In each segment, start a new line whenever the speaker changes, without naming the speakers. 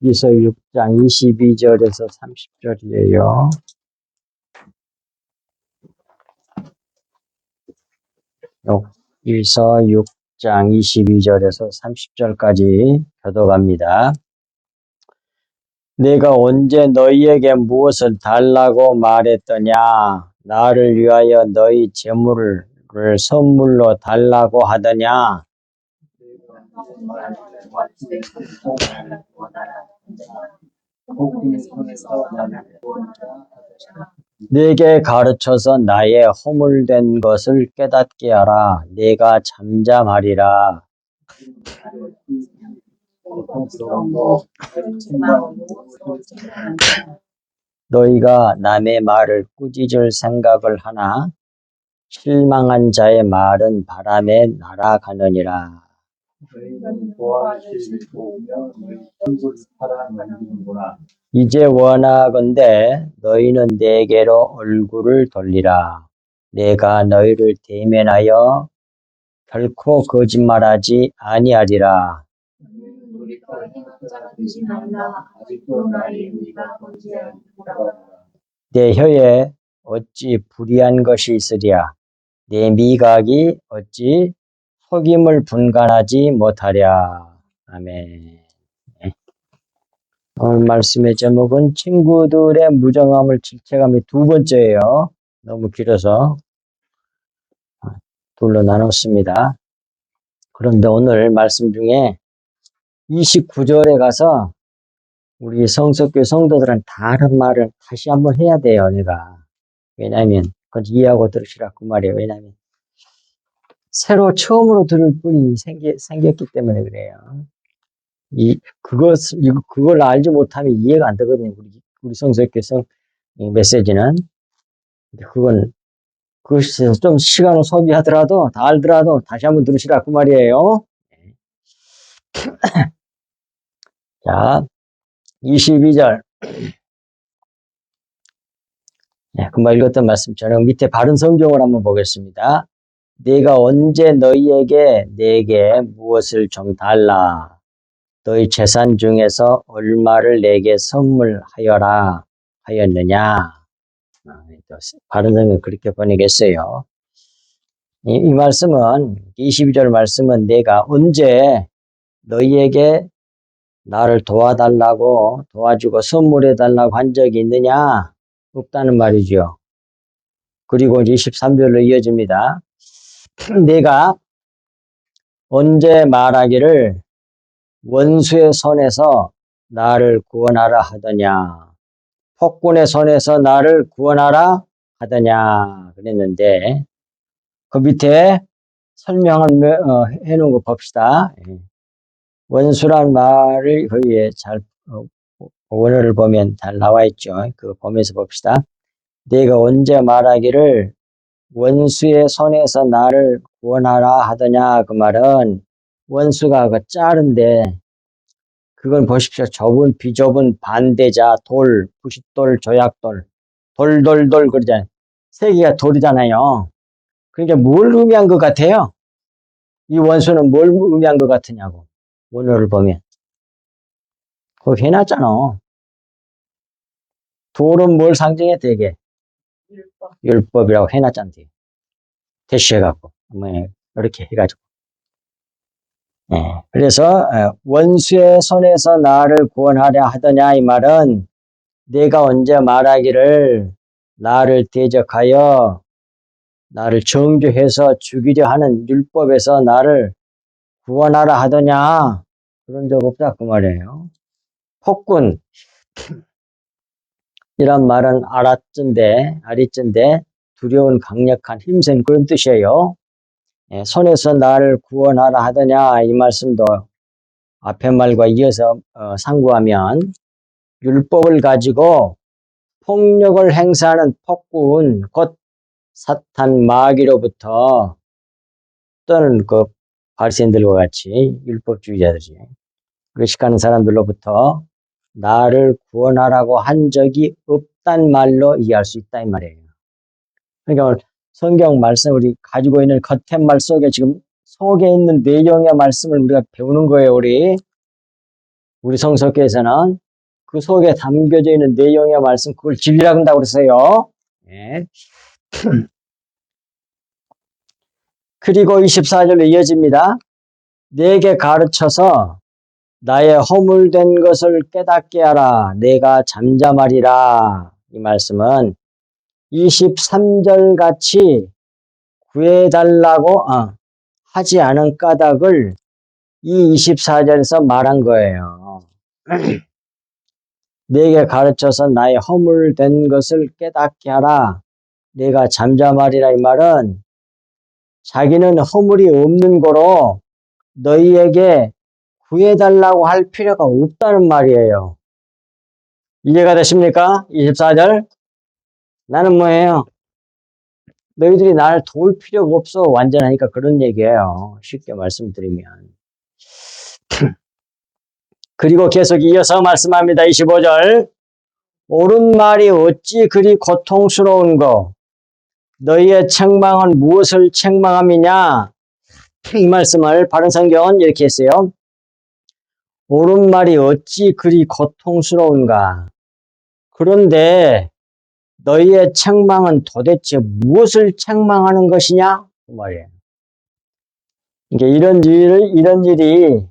이서 6장 22절에서 30절이에요. 이서 6장 22절에서 30절까지 교독합니다. 내가 언제 너희에게 무엇을 달라고 말했더냐? 나를 위하여 너희 재물을 선물로 달라고 하더냐? 내게 가르쳐서 나의 허물된 것을 깨닫게 하라. 내가 잠잠하리라. 너희가 남의 말을 꾸짖을 생각을 하나 실망한 자의 말은 바람에 날아가느니라. 이제 원하건대 너희는 내게로 얼굴을 돌리라. 내가 너희를 대면하여 결코 거짓말하지 아니하리라. 내 혀에 어찌 불의한 것이 있으랴? 내 미각이 어찌 속임을 분간하지 못하랴? 아멘. 오늘 말씀의 제목은 친구들의 무정함을 질책함이 두 번째예요. 너무 길어서 둘로 나눴습니다. 그런데 오늘 말씀 중에 29절에 가서 우리 성석교회 성도들은 다른 말을 다시 한번 해야 돼요, 내가. 왜냐하면 그걸 이해하고 들으시라 그 말이에요. 왜냐하면 새로 처음으로 들을 분이 생겼기 때문에 그래요. 그걸 알지 못하면 이해가 안 되거든요. 우리 성석교회 메시지는. 근데 그것이 좀 시간을 소비하더라도, 다 알더라도 다시 한번 들으시라 그 말이에요. 자, 22절. 금방 읽었던 말씀처럼 밑에 바른 성경을 한번 보겠습니다. 내가 언제 너희에게 내게 무엇을 좀 달라. 너희 재산 중에서 얼마를 내게 선물하여라 하였느냐. 바른 성경 그렇게 번역했어요. 이 말씀은 22절 말씀은 내가 언제 너희에게 나를 도와달라고 도와주고 선물해달라고 한 적이 있느냐? 없다는 말이죠. 그리고 23절로 이어집니다. 내가 언제 말하기를 원수의 손에서 나를 구원하라 하더냐? 폭군의 손에서 나를 구원하라 하더냐? 그랬는데 그 밑에 설명을 해놓은 거 봅시다. 원수란 말을 거기에 원어를 보면 잘 나와 있죠. 그거 보면서 봅시다. 내가 언제 말하기를 원수의 손에서 나를 구원하라 하더냐. 그 말은 원수가 그 짜른데 그건 보십시오. 비좁은 반대자, 부싯돌, 조약돌, 돌 그러잖아요. 세 개가 돌이잖아요. 그러니까 뭘 의미한 것 같아요? 이 원수는 뭘 의미한 것 같으냐고. 원어를 보면. 그거 해놨잖아. 돌은 뭘 상징해 되게? 율법이라고 해놨잖아. 대시해갖고. 이렇게 해가지고. 그래서 원수의 손에서 나를 구원하려 하더냐 이 말은 내가 언제 말하기를 나를 대적하여 나를 정죄해서 죽이려 하는 율법에서 나를 구원하라 하더냐 그런 적 없다 그 말이에요. 폭군 이란 말은 아리쩐데 두려운 강력한 힘센 그런 뜻이에요. 손에서 나를 구원하라 하더냐 이 말씀도 앞에 말과 이어서 상고하면 율법을 가지고 폭력을 행사하는 폭군 곧 사탄 마귀로부터 또는 그 바리새인들과 같이 율법주의자들이 의식하는 사람들로부터 나를 구원하라고 한 적이 없단 말로 이해할 수 있다 이 말이에요. 그러니까 오늘 성경 말씀 우리 가지고 있는 겉헵말 속에 지금 속에 있는 내용의 말씀을 우리가 배우는 거예요. 우리 우리 성서께서는 그 속에 담겨져 있는 내용의 말씀, 그걸 진리라고 한다고 그랬어요. 예. 그리고 24절로 이어집니다. 내게 가르쳐서 나의 허물된 것을 깨닫게 하라. 내가 잠잠하리라. 이 말씀은 23절 같이 구해달라고 하지 않은 까닭을 이 24절에서 말한 거예요. 내게 가르쳐서 나의 허물된 것을 깨닫게 하라. 내가 잠잠하리라. 이 말은 자기는 허물이 없는 거로 너희에게 구해달라고 할 필요가 없다는 말이에요. 이해가 되십니까? 24절. 나는 뭐예요? 너희들이 나를 도울 필요가 없어. 완전하니까 그런 얘기예요. 쉽게 말씀드리면. 그리고 계속 이어서 말씀합니다. 25절. 옳은 말이 어찌 그리 고통스러운 거. 너희의 책망은 무엇을 책망함이냐? 이 말씀을 바른 성경은 이렇게 했어요. 옳은 말이 어찌 그리 고통스러운가. 그런데 너희의 책망은 도대체 무엇을 책망하는 것이냐? 그 말이에요. 그러니까 이런 일이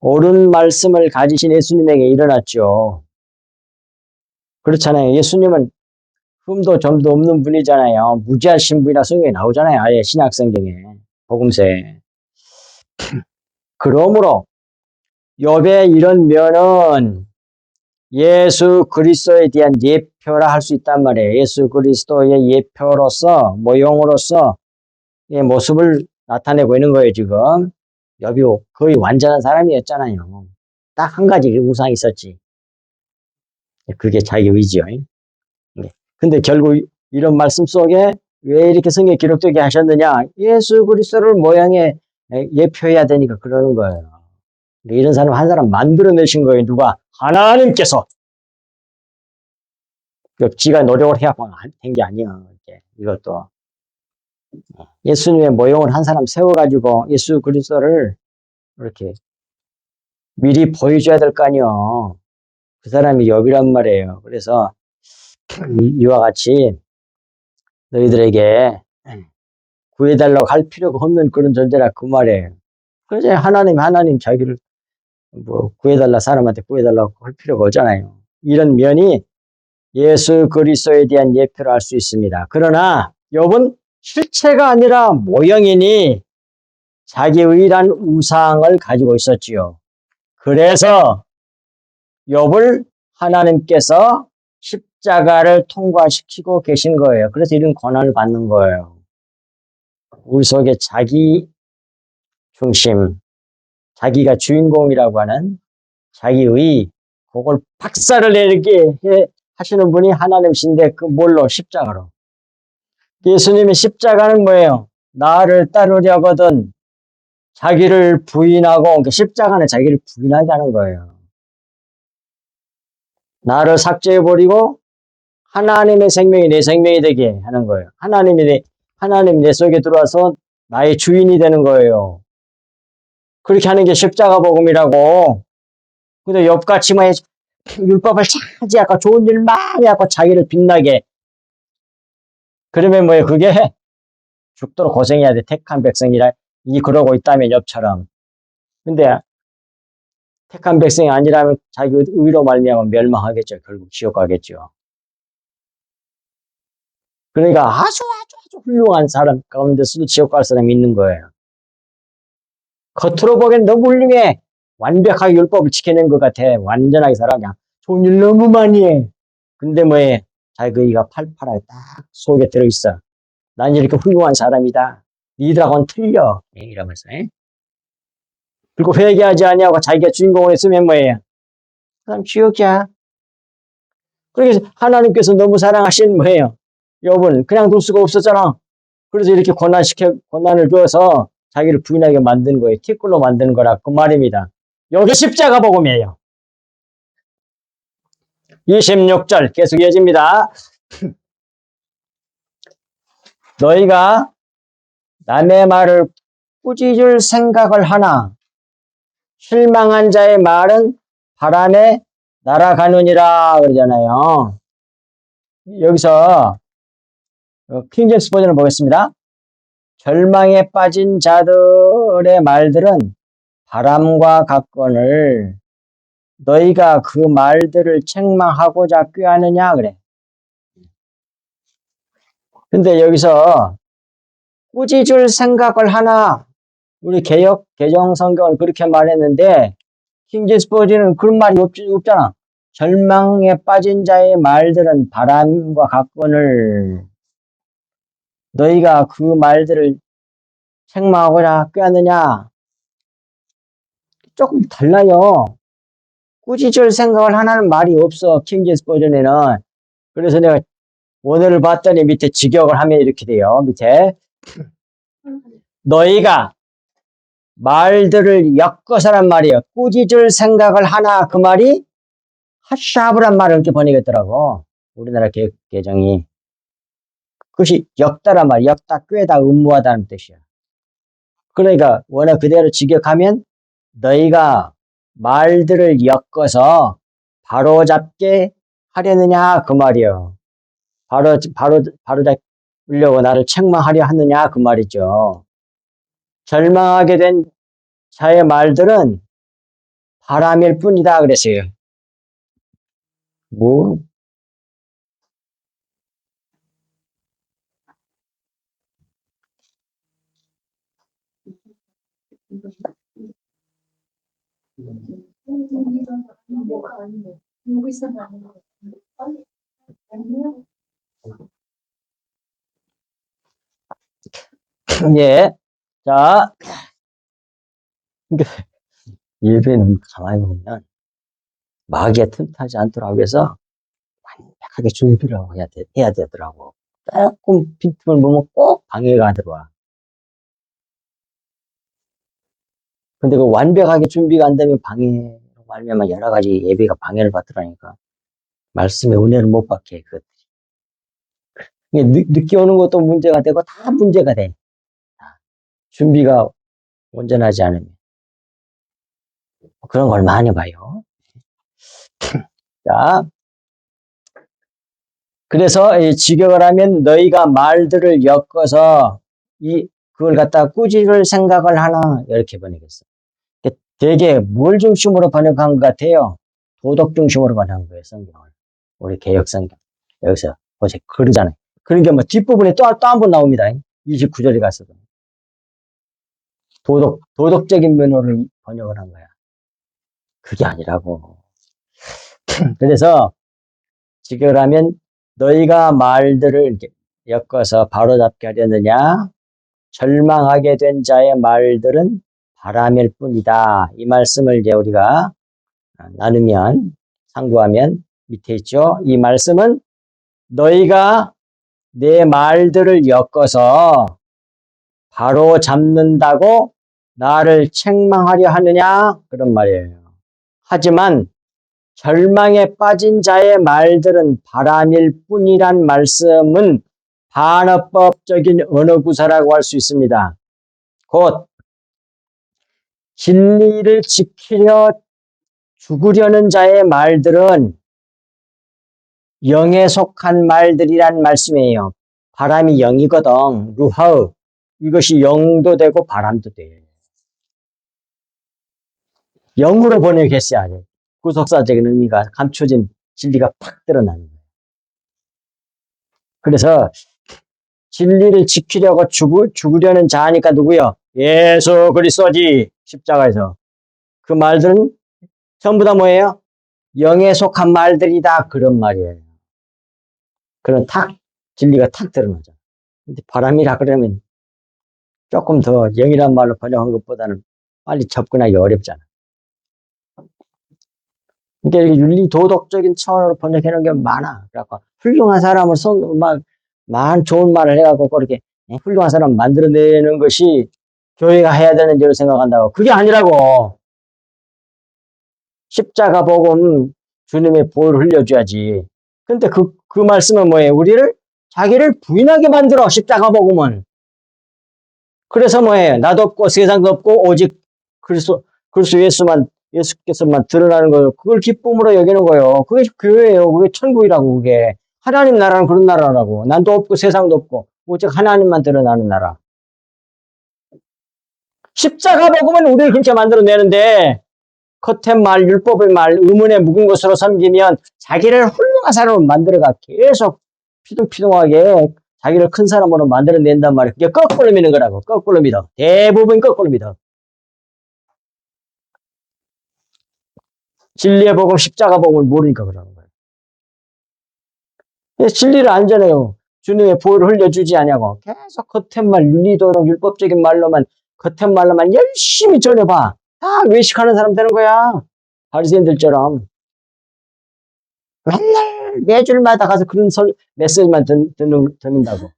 옳은 말씀을 가지신 예수님에게 일어났죠. 그렇잖아요. 예수님은 흠도 점도 없는 분이잖아요. 무지하신 분이라 성경에 나오잖아요. 아예 신약 성경에. 복음서에. 그러므로 욥의 이런 면은 예수 그리스도에 대한 예표라 할 수 있단 말이에요. 예수 그리스도의 예표로서 모형으로서 의 모습을 나타내고 있는 거예요. 지금 욥이 거의 완전한 사람이었잖아요. 딱 한 가지 우상이 있었지. 그게 자기 의지요. 근데 결국 이런 말씀 속에 왜 이렇게 성경에 기록되게 하셨느냐? 예수 그리스도를 모양에 예표해야 되니까 그러는 거예요. 이런 사람 한 사람 만들어내신 거예요. 누가? 하나님께서. 지가 노력을 해야 된 게 아니야. 이것도. 예수님의 모형을 한 사람 세워가지고 예수 그리스도를 이렇게 미리 보여줘야 될 거 아니요. 그 사람이 욥이란 말이에요. 그래서 이와 같이 너희들에게 구해달라고 할 필요가 없는 그런 존재라 그 말이에요. 그래서 하나님 자기를 구해달라 사람한테 구해달라고 할 필요가 없잖아요. 이런 면이 예수 그리스도에 대한 예표를 할 수 있습니다. 그러나 욥은 실체가 아니라 모형이니 자기의 우상을 가지고 있었지요. 그래서 욥을 하나님께서 십자가를 통과시키고 계신 거예요. 그래서 이런 고난을 받는 거예요. 우리 속에 자기 중심, 자기가 주인공이라고 하는 자기의 그걸 박살을 내게 하시는 분이 하나님이신데 그 뭘로? 십자가로. 예수님의 십자가는 뭐예요? 나를 따르려거든 자기를 부인하고, 그러니까 십자가는 자기를 부인하게 하는 거예요. 나를 삭제해버리고 하나님의 생명이 내 생명이 되게 하는 거예요. 하나님 내 속에 들어와서 나의 주인이 되는 거예요. 그렇게 하는 게 십자가 복음이라고. 근데 욥같이 뭐 율법을 차지하고 좋은 일 많이 하고 자기를 빛나게. 그러면 뭐예요? 그게 죽도록 고생해야 돼. 택한 백성이라 그러고 있다면 욥처럼. 근데 택한 백성이 아니라면 자기 의로 말미암아 멸망하겠죠. 결국 지옥 가겠죠. 그러니까 아주 훌륭한 사람 가운데서도 지옥 갈 사람이 있는 거예요. 겉으로 보기엔 너무 훌륭해. 완벽하게 율법을 지켜낸 것 같아. 완전하게 살아. 그냥 좋은 일 너무 많이 해. 근데 뭐해? 자기가 팔팔하게 딱 속에 들어있어. 난 이렇게 훌륭한 사람이다. 니들하고는 틀려. 이러면서. 그리고 회개하지 아니하고 자기가 주인공을 했으면 뭐예요? 그 사람 지옥이야. 그래서 하나님께서 너무 사랑하신 뭐예요? 욥은 그냥 둘 수가 없었잖아. 그래서 이렇게 고난을 줘서 자기를 부인하게 만든 거예요. 티끌로 만드는 거라 그 말입니다. 여기 십자가 복음이에요. 26절 계속 이어집니다. 너희가 남의 말을 꾸짖을 생각을 하나 실망한 자의 말은 바람에 날아가느니라 그러잖아요. 여기서 킹제임스 버전을 보겠습니다. 절망에 빠진 자들의 말들은 바람과 같거늘 너희가 그 말들을 책망하고자 꾀하느냐 그래. 근데 여기서 꾸짖을 생각을 하나, 우리 개정 성경은 그렇게 말했는데 킹제임스 버전은 그런 말이 없잖아. 절망에 빠진 자의 말들은 바람과 같거늘 너희가 그 말들을 책망하고자 꾀하느냐. 조금 달라요. 꾸짖을 생각을 하나는 말이 없어. 킹제임스 버전에는. 그래서 내가 원어를 봤더니 밑에 직역을 하면 이렇게 돼요. 밑에 너희가 말들을 엮어서란 말이에요. 꾸짖을 생각을 하나 그 말이 핫샤브란 말을 이렇게 번역했더라고. 우리나라 개정이. 그것이 엮다란 말이야. 엮다, 꿰다, 음무하다는 뜻이야. 그러니까 원어 그대로 직역하면 너희가 말들을 엮어서 바로잡게 하려느냐 그 말이요. 바로 잡으려고 나를 책망하려 하느냐 그 말이죠. 절망하게 된 자의 말들은 바람일 뿐이다 그랬어요. 뭐? 예. 자, 예배는 가만히 보면 마귀가 틈타지 않도록 해서 완벽하게 준비를 해야 되더라고. 조금 빈틈을 보면 꼭 방해가 들어와. 근데 그 완벽하게 준비가 안 되면 방해로 말미암아 여러 가지 예배가 방해를 받더라니까. 말씀의 은혜를 못 받게 해, 그것들이. 늦게 오는 것도 문제가 되고 다 문제가 돼. 준비가 온전하지 않으면. 그런 걸 많이 봐요. 자, 그래서 직역을 하면 너희가 말들을 엮어서 그걸 갖다 꾸짖을 생각을 하나 이렇게 번역했어. 되게 뭘 중심으로 번역한 것 같아요? 도덕 중심으로 번역한 거예요, 성경을. 우리 개역 성경. 여기서 보세요. 그러잖아요. 그러니까 뭐 뒷부분에 또 한 번 나옵니다. 29절에 가서도. 도덕적인 면으로 번역을 한 거야. 그게 아니라고. 그래서 직역을 하면 너희가 말들을 이렇게 엮어서 바로잡게 하려느냐? 절망하게 된 자의 말들은 바람일 뿐이다. 이 말씀을 이제 우리가 나누면, 상고하면 밑에 있죠. 이 말씀은 너희가 내 말들을 엮어서 바로 잡는다고 나를 책망하려 하느냐? 그런 말이에요. 하지만 절망에 빠진 자의 말들은 바람일 뿐이란 말씀은 반어법적인 언어구사라고 할 수 있습니다. 곧 진리를 지키려 죽으려는 자의 말들은 영에 속한 말들이란 말씀이에요. 바람이 영이거든. 루하우. 이것이 영도 되고 바람도 돼. 영으로 번역했어야 돼. 구속사적인 의미가 감춰진 진리가 팍 드러나는 거예요. 그래서 진리를 지키려고 죽으려는 자니까 누구요? 예수 그리스도지. 십자가에서. 그 말들은 전부 다 뭐예요? 영에 속한 말들이다. 그런 말이에요. 그런 진리가 탁 드러나죠. 근데 바람이라 그러면 조금 더 영이란 말로 번역한 것보다는 빨리 접근하기 어렵잖아. 그러니까 윤리 도덕적인 차원으로 번역해놓은 게 많아. 그래갖고 훌륭한 사람을 좋은 말을 해갖고 그렇게 훌륭한 사람 만들어내는 것이 교회가 해야 되는 일을 생각한다고. 그게 아니라고. 십자가 복음 주님의 보혈을 흘려줘야지. 근데 그 말씀은 뭐예요? 자기를 부인하게 만들어, 십자가 복음은. 그래서 뭐예요? 나도 없고 세상도 없고 오직 그래서 예수께서만 드러나는 거예요. 그걸 기쁨으로 여기는 거예요. 그게 교회예요. 그게 천국이라고, 그게. 하나님 나라는 그런 나라라고. 난도 없고 세상도 없고, 오직 하나님만 드러나는 나라. 십자가 복음은 우리를 그렇게 만들어내는데, 겉의 말, 율법의 말, 의문에 묵은 것으로 섬기면 자기를 훌륭한 사람으로 만들어가 계속 피동피동하게 자기를 큰 사람으로 만들어낸단 말이에요. 그게 거꾸로 믿는 거라고. 거꾸로 믿어. 대부분 거꾸로 믿어. 진리의 복음, 십자가 복음을 모르니까 그러는 거예요. 진리를 안전해요. 주님의 보혈을 흘려주지 않냐고. 계속 겉의 말, 윤리도덕, 율법적인 말로만, 겉의 말로만 열심히 전해봐. 다 외식하는 사람 되는 거야. 바리새인들처럼. 맨날 매주마다 가서 그런 메시지만 듣는다고.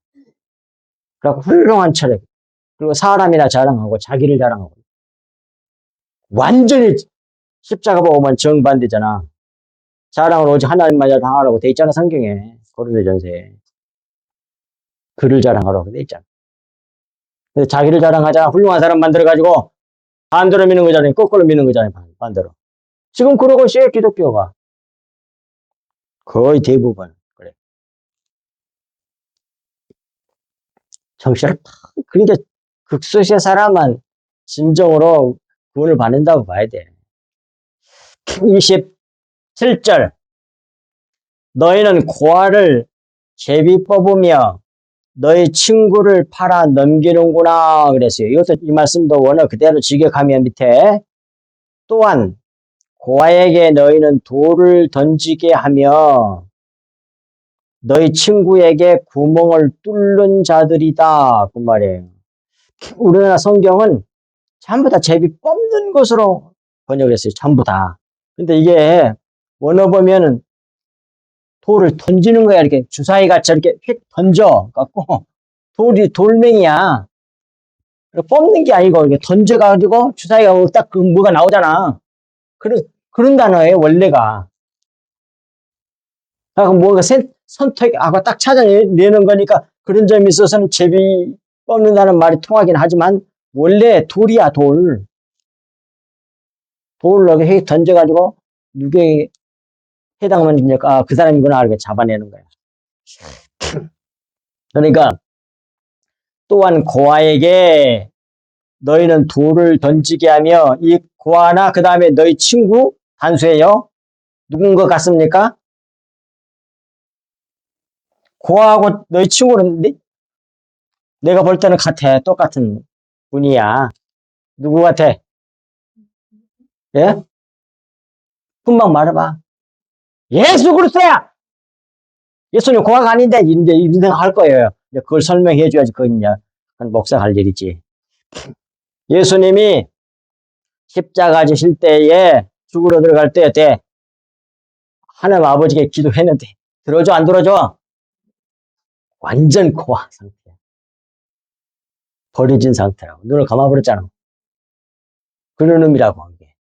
그리고 훌륭한 철학. 그리고 사람이나 자랑하고 자기를 자랑하고. 완전히 십자가 복음은 정반대잖아. 자랑을 오직 하나님만 자랑하라고 돼 있잖아, 성경에. 고린도전서에. 그를 자랑하라고 돼 있잖아. 그래서 자기를 자랑하자 훌륭한 사람 만들어가지고 반대로 믿는 거잖아요. 거꾸로 믿는 거잖아요. 반대로. 지금 그러고 있어요, 기독교가. 거의 대부분. 그래. 정신을 팍. 그러니까 극소수의 사람만 진정으로 구원을 받는다고 봐야 돼. 27절. 너희는 고아를 제비 뽑으며 너희 친구를 팔아 넘기는구나 그랬어요. 이것도 이 말씀도 원어 그대로 직역하면 밑에 또한 고아에게 너희는 돌을 던지게 하며 너희 친구에게 구멍을 뚫는 자들이다 그 말이에요. 우리나라 성경은 전부 다 제비 뽑는 것으로 번역을 했어요. 전부 다. 근데 이게 원어 보면은 돌을 던지는 거야. 이렇게 주사위 같이 이렇게 휙 던져 갖고 돌멩이야. 뽑는 게 아니고 이렇게 던져가지고 주사위가 딱 그 뭐가 나오잖아. 그런 단어예요 원래가. 뭔가 선택하고 딱 찾아내는 거니까 그런 점이 있어서는 제비 뽑는다는 말이 통하긴 하지만 원래 돌이야 돌. 돌을 이렇게 던져가지고 누구에게 해당하면 이제 그 사람이구나 이렇게 잡아내는 거야. 그러니까 또한 고아에게 너희는 돌을 던지게 하며 이 고아나 그 다음에 너희 친구 단수예요. 누군 것 같습니까? 고아하고 너희 친구는 내가 볼 때는 같아. 똑같은 분이야. 누구 같아? 예? 금방 말해봐. 예수 그리스도야! 예수님 고아가 아닌데 이런 생각 할 거예요. 그걸 설명해 줘야지 그건 이제 목사가 할 일이지. 예수님이 십자가 지실 때에 죽으러 들어갈 때 하나님 아버지께 기도했는데 들어줘 안 들어줘? 완전 고아 상태야. 버려진 상태라고. 눈을 감아버렸잖아. 그런 의미라고 이게.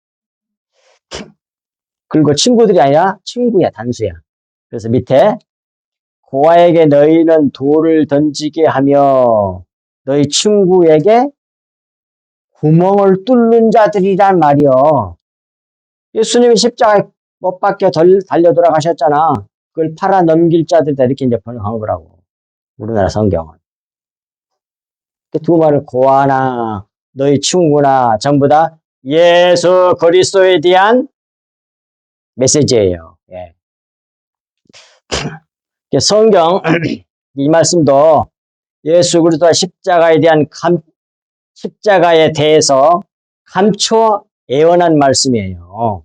그리고 친구들이 아니라 친구야 단수야. 그래서 밑에 고아에게 너희는 돌을 던지게 하며 너희 친구에게 구멍을 뚫는 자들이란 말이요. 예수님이 십자가에 못 박혀 달려 돌아가셨잖아. 그걸 팔아 넘길 자들이다 이렇게 이제 번역한 거라고. 우리나라 성경은. 두 말은 고아나 너희 친구나 전부 다 예수 그리스도에 대한 메시지예요. 예. 성경 이 말씀도 예수 그리스도와 십자가에 대해서 감추어 예언한 말씀이에요.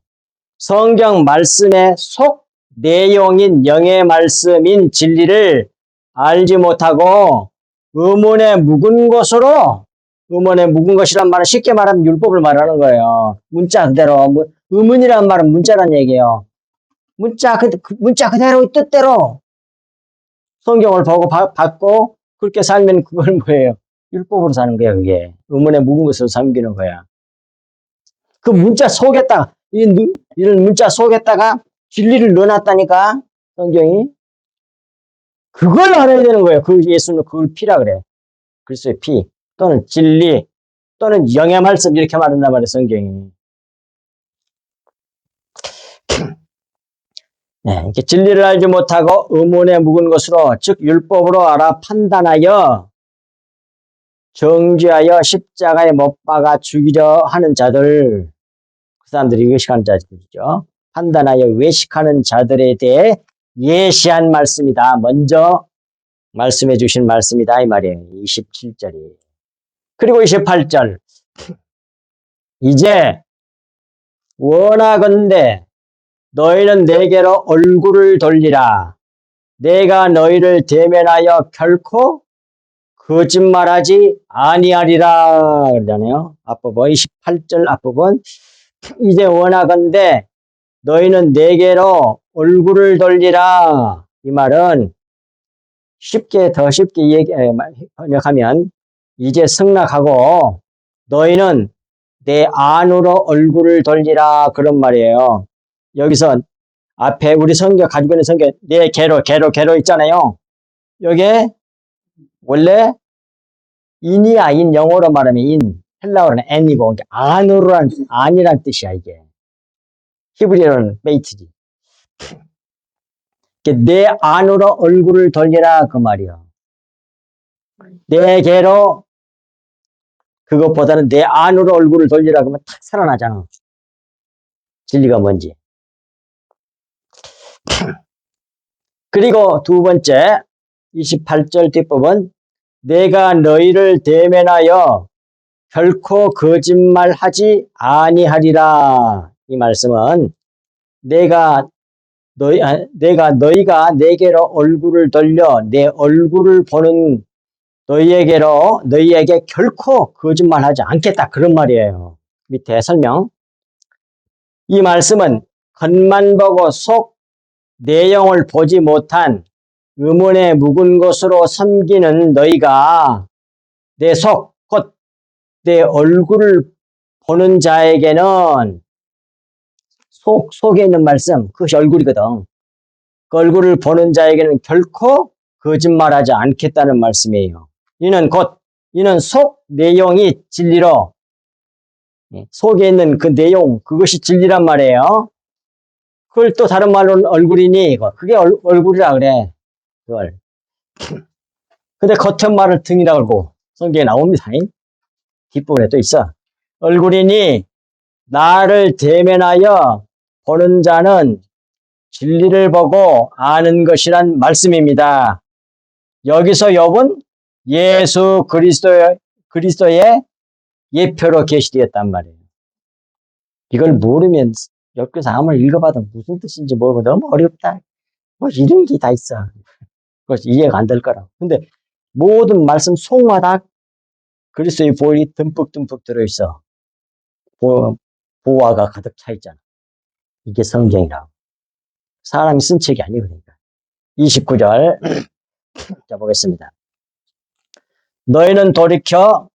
성경 말씀의 속 내용인 영의 말씀인 진리를 알지 못하고 의문에 묵은 것이란 말은 쉽게 말하면 율법을 말하는 거예요. 문자 그대로. 의문이란 말은 문자란 얘기예요. 문자 그대로 뜻대로 성경을 보고 받고 그렇게 살면 그걸 뭐예요? 율법으로 사는 거야 그게. 의문에 묵은 것으로 섬기는 거야. 그 문자 속에다가 이런 문자 속에다가 진리를 넣어놨다니까 성경이. 그걸 알아야 되는 거예요. 그 예수는 그걸 피라 그래. 그리스도의 피 또는 진리 또는 영의 말씀 이렇게 말한단 말이에요 성경이. 네, 이렇게 진리를 알지 못하고 의문에 묵은 것으로 즉 율법으로 알아 판단하여 정죄하여 십자가에 못 박아 죽이려 하는 자들, 그 사람들이 외식하는 자들이죠. 판단하여 외식하는 자들에 대해 예시한 말씀이다. 먼저 말씀해 주신 말씀이다 이 말이에요. 27절이. 그리고 28절. 이제 원하건대 너희는 내게로 얼굴을 돌리라. 내가 너희를 대면하여 결코 거짓말하지 아니하리라 그러잖아요. 앞부분 28절 앞부분 이제 원하건대 너희는 내게로 얼굴을 돌리라. 이 말은 더 쉽게 번역하면 이제 승낙하고 너희는 내 안으로 얼굴을 돌리라 그런 말이에요. 여기서 앞에 우리 성경 가지고 있는 성경 내 개로 있잖아요. 여기에 원래 인이야 인 영어로 말하면 인 헬라어로는 n이고 안이란 뜻이야 이게. 히브리어는 베이트지. 내 안으로 얼굴을 돌리라 그 말이야. 내 개로 그것보다는 내 안으로 얼굴을 돌리라 그러면 탁 살아나잖아. 진리가 뭔지. 그리고 두 번째 28절 뒷부분 내가 너희를 대면하여 결코 거짓말하지 아니하리라. 이 말씀은 내가 너희가 내게로 얼굴을 돌려 내 얼굴을 보는 너희에게 결코 거짓말하지 않겠다 그런 말이에요. 밑에 설명. 이 말씀은 겉만 보고 속 내용을 보지 못한 의문에 묵은 것으로 섬기는 너희가 내 속, 곧 내 얼굴을 보는 자에게는 속에 있는 말씀, 그것이 얼굴이거든. 그 얼굴을 보는 자에게는 결코 거짓말하지 않겠다는 말씀이에요. 이는 속 내용이 진리로 속에 있는 그 내용, 그것이 진리란 말이에요. 그걸 또 다른 말로는 얼굴이니, 그게 얼굴이라 그래. 그걸. 근데 겉은 말을 등이라 그러고, 성경에 나옵니다. 뒷부분에 또 있어. 얼굴이니, 나를 대면하여 보는 자는 진리를 보고 아는 것이란 말씀입니다. 여기서 욥은 예수 그리스도의 예표로 계시되었단 말이에요. 이걸 모르면 엮여서 아무리 읽어봐도 무슨 뜻인지 모르고 너무 어렵다. 뭐 이런 게 다 있어. 그것이 이해가 안 될 거라. 근데 모든 말씀 속마다 그리스도의 보혈이 듬뿍듬뿍 들어있어. 보화가 가득 차 있잖아. 이게 성경이라고. 사람이 쓴 책이 아니에요. 그러니까. 29절 자 보겠습니다. 너희는 돌이켜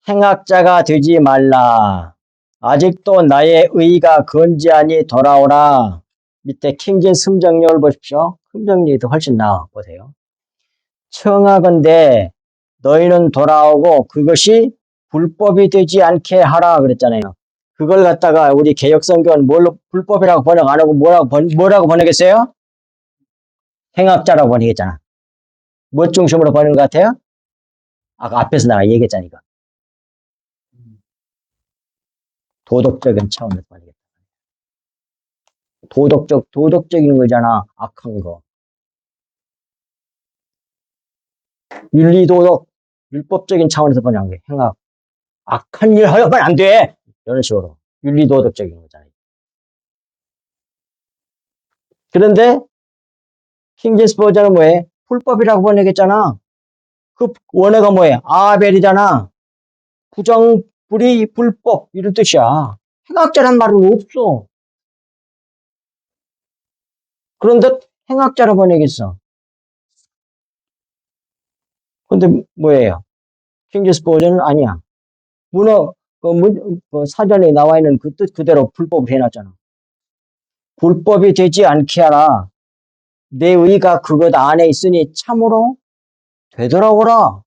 행악자가 되지 말라. 아직도 나의 의가 건지하니 돌아오라. 밑에 킹제임스 성경을 보십시오. 성경이 더 훨씬 나아 보세요. 청하건대 너희는 돌아오고 그것이 불법이 되지 않게 하라 그랬잖아요. 그걸 갖다가 우리 개역성경은 뭘로 불법이라고 번역 안 하고 뭐라고 번역했어요? 행악자라고 번역했잖아. 뭐 중심으로 번역한 것 같아요? 아까 앞에서 내가 얘기했잖아 이거. 도덕적인 차원에서 번역했다. 도덕적인 거잖아. 악한 거. 윤리도덕, 율법적인 차원에서 번역한 게 행악. 악한 일 하면 안 돼! 이런 식으로. 윤리도덕적인 거잖아요. 그런데, 킹제임스 버전은 뭐해? 불법이라고 번역했잖아. 그 원어가 뭐해? 아벨이잖아. 부정불의, 불법, 이런 뜻이야. 행악자란 말은 없어. 그런데 행악자로 번역했어. 근데 뭐예요? 킹제임스 버전은 아니야. 사전에 나와 있는 그 뜻 그대로 불법을 해놨잖아. 불법이 되지 않게 하라. 내 의가 그것 안에 있으니 참으로 되돌아오라.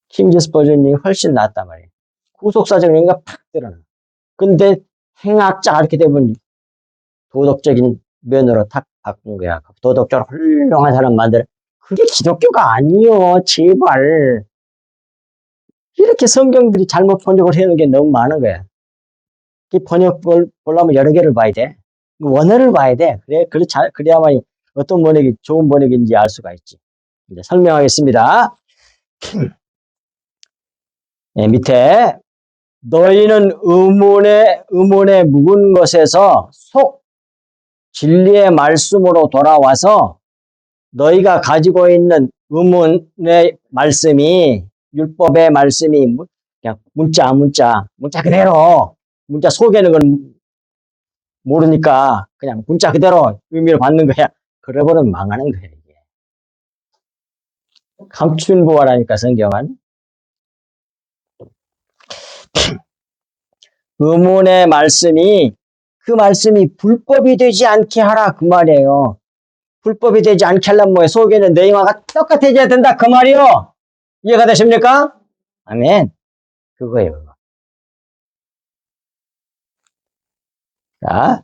킹제임스 버전이 훨씬 낫단 말이에요. 구속사적 의미가 팍 드러나. 근데 행악자 이렇게 되면 도덕적인 면으로 탁 바꾼 거야. 도덕적으로 훌륭한 사람 만들. 그게 기독교가 아니요. 제발. 이렇게 성경들이 잘못 번역을 해놓은 게 너무 많은 거야. 이 번역을 보려면 여러 개를 봐야 돼. 원어를 봐야 돼. 그래야만 어떤 번역이 좋은 번역인지 알 수가 있지. 이제 설명하겠습니다. 네, 밑에 너희는 의문에 묵은 것에서 속 진리의 말씀으로 돌아와서 너희가 가지고 있는 의문의 말씀이 율법의 말씀이 그냥 문자 그대로 문자 속에는 건 모르니까 그냥 문자 그대로 의미를 받는 거야. 그래버리면 망하는 거야 이게. 감춘부활하니까 성경은. 의문의 말씀이 그 말씀이 불법이 되지 않게 하라 그 말이에요. 불법이 되지 않게 하려면 뭐예요? 속에는 내용과 똑같아져야 된다 그 말이요. 이해가 되십니까? 아멘. 그거예요. 자,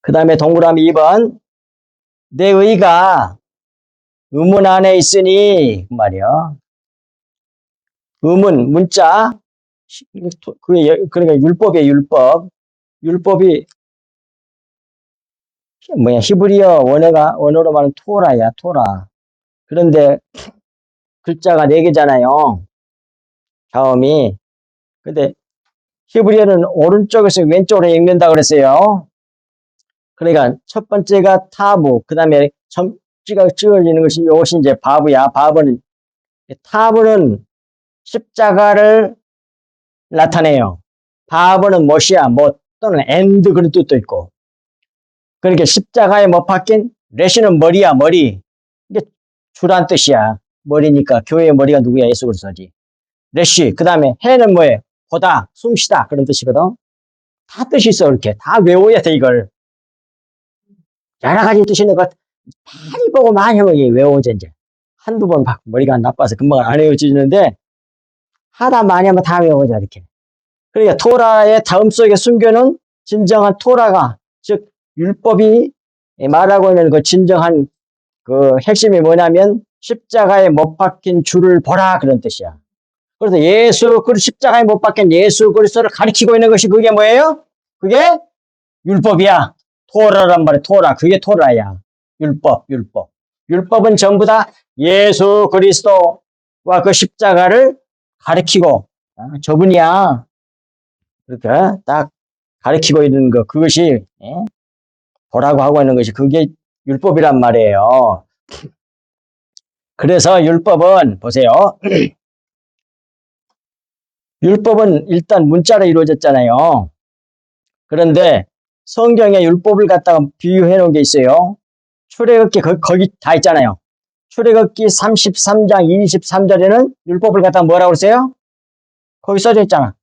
그 다음에 동그라미 2번. 내 의가 의문 안에 있으니 그 말이요. 의문 문자 그러니까 율법이에요. 율법이 뭐야? 히브리어 원어로 말하는 토라야 토라. 그런데 글자가 4개잖아요. 자음이. 근데 히브리어는 오른쪽에서 왼쪽으로 읽는다 그랬어요. 그러니까 첫 번째가 타브, 그 다음에 점지가 찍어지는 것이 이것이 이제 바브야. 타브는 십자가를 나타내요. 바브는 못이야. 못 또는 엔드 그런 뜻도 있고. 그러니까 십자가에 못 박힌 레시는 머리야. 머리. 이게 주란 뜻이야. 머리니까 교회의 머리가 누구야? 예수 그리스도지. 레시. 그 다음에 해는 뭐예요? 보다, 숨쉬다 그런 뜻이거든. 다 뜻이 있어. 이렇게 다 외워야 돼 이걸. 여러 가지 뜻이 있는 것 많이 보고 많이 하면 외워져 이제. 한두 번 머리가 나빠서 금방 안 외워지는데 하다 많이 하면 다 외워져 이렇게. 그러니까 토라의 다음 속에 숨겨놓은 진정한 토라가 즉 율법이 말하고 있는 그 진정한 그 핵심이 뭐냐면 십자가에 못 박힌 주를 보라 그런 뜻이야. 그래서 십자가에 못 박힌 예수 그리스도를 가리키고 있는 것이 그게 뭐예요? 그게 율법이야. 토라란 말이야. 토라. 그게 토라야. 율법. 율법은 전부 다 예수 그리스도와 그 십자가를 가리키고 저분이야. 그렇게 딱 가리키고 있는 거 그것이 보라고 하고 있는 것이 그게 율법이란 말이에요. 그래서 율법은 보세요. 율법은 일단 문자로 이루어졌잖아요. 그런데 성경에 율법을 갖다가 비유해 놓은 게 있어요. 출애굽기 거기 다 있잖아요. 출애굽기 33장 23절에는 율법을 갖다가 뭐라고 그랬어요? 거기 써져 있잖아.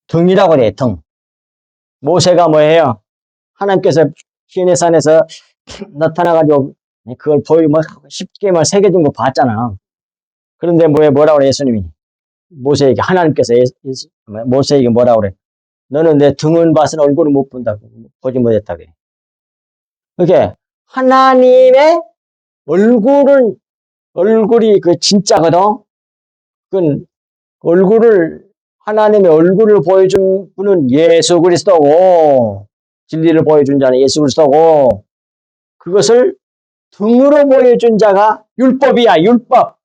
등이라고 그래, 등. 모세가 뭐예요? 하나님께서 시내산에서 나타나가지고 그걸 보이면 쉽게 말 새겨준 거 봤잖아. 그런데 뭐라고 그래, 예수님이? 모세에게, 하나님께서 모세에게 뭐라고 그래? 너는 내 등은 봐서 얼굴을 못 본다고. 보지 못했다고 해. 그게 하나님의 얼굴이 그 진짜거든? 그건 하나님의 얼굴을 보여준 분은 예수 그리스도고, 진리를 보여준 자는 예수 그리스도고, 그것을 등으로 보여준 자가 율법이야, 율법.